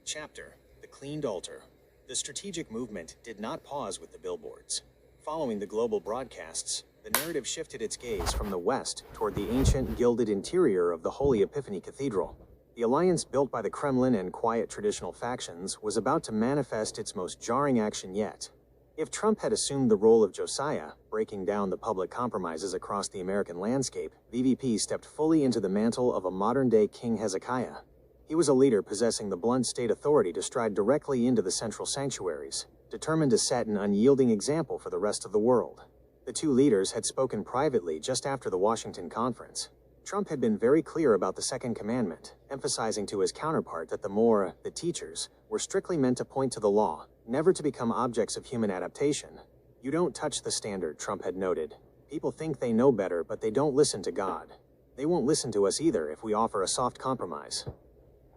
Chapter: The Cleaned Altar. The strategic movement did not pause with the billboards. Following the global broadcasts, the narrative shifted its gaze from the west toward the ancient gilded interior of the Holy Epiphany Cathedral. The alliance built by the Kremlin and quiet traditional factions was about to manifest its most jarring action yet. If Trump had assumed the role of Josiah, breaking down the public compromises across the American landscape, VVP stepped fully into the mantle of a modern-day King Hezekiah. He was a leader possessing the blunt state authority to stride directly into the central sanctuaries, determined to set an unyielding example for the rest of the world. The two leaders had spoken privately just after the Washington conference. Trump had been very clear about the Second Commandment, emphasizing to his counterpart that the teachers, were strictly meant to point to the law, never to become objects of human adaptation. "You don't touch the standard," Trump had noted. "People think they know better, but they don't listen to God. They won't listen to us either if we offer a soft compromise.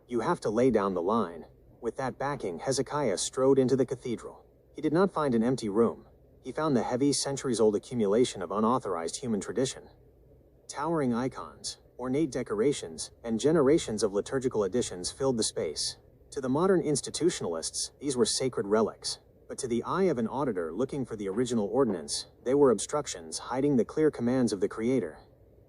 You have to lay down the line." With that backing, Hezekiah strode into the cathedral. He did not find an empty room. He found the heavy, centuries-old accumulation of unauthorized human tradition. Towering icons, ornate decorations, and generations of liturgical additions filled the space. To the modern institutionalists, these were sacred relics. But to the eye of an auditor looking for the original ordinance, they were obstructions hiding the clear commands of the Creator.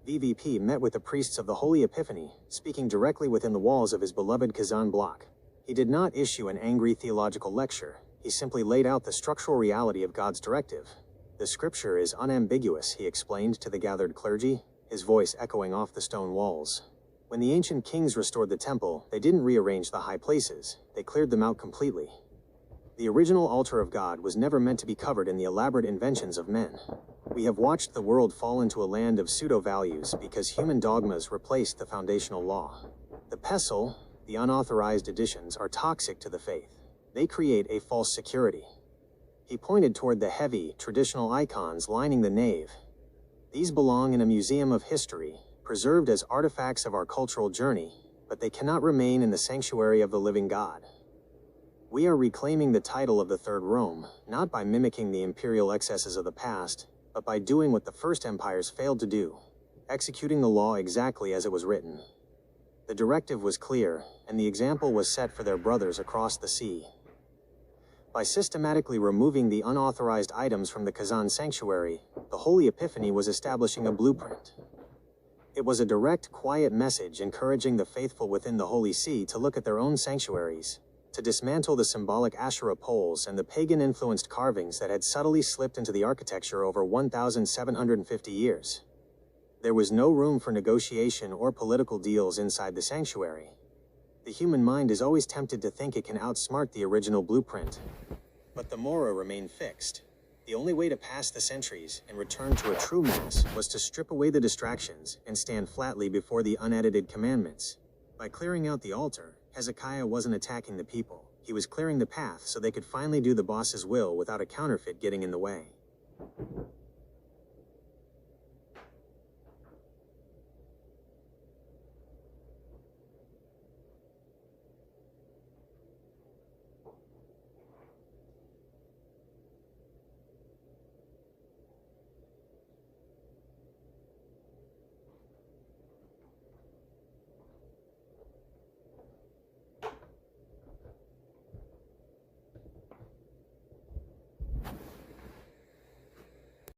VVP met with the priests of the Holy Epiphany, speaking directly within the walls of his beloved Kazan block. He did not issue an angry theological lecture. He simply laid out the structural reality of God's directive. "The scripture is unambiguous," he explained to the gathered clergy, his voice echoing off the stone walls. When the ancient kings restored the temple, they didn't rearrange the high places, they cleared them out completely. The original altar of God was never meant to be covered in the elaborate inventions of men. We have watched the world fall into a land of pseudo-values because human dogmas replaced the foundational law. The pestle, the unauthorized additions, are toxic to the faith. They create a false security. He pointed toward the heavy, traditional icons lining the nave. These belong in a museum of history, preserved as artifacts of our cultural journey, but they cannot remain in the sanctuary of the living God. We are reclaiming the title of the Third Rome, not by mimicking the imperial excesses of the past, but by doing what the first empires failed to do, executing the law exactly as it was written. The directive was clear, and the example was set for their brothers across the sea. By systematically removing the unauthorized items from the Kazan sanctuary, the Holy Epiphany was establishing a blueprint. It was a direct, quiet message encouraging the faithful within the Holy See to look at their own sanctuaries, to dismantle the symbolic Asherah poles and the pagan-influenced carvings that had subtly slipped into the architecture over 1,750 years. There was no room for negotiation or political deals inside the sanctuary. The human mind is always tempted to think it can outsmart the original blueprint. But the Mora remained fixed. The only way to pass the centuries and return to a true Mass was to strip away the distractions and stand flatly before the unedited commandments. By clearing out the altar, Hezekiah wasn't attacking the people. He was clearing the path so they could finally do the boss's will without a counterfeit getting in the way.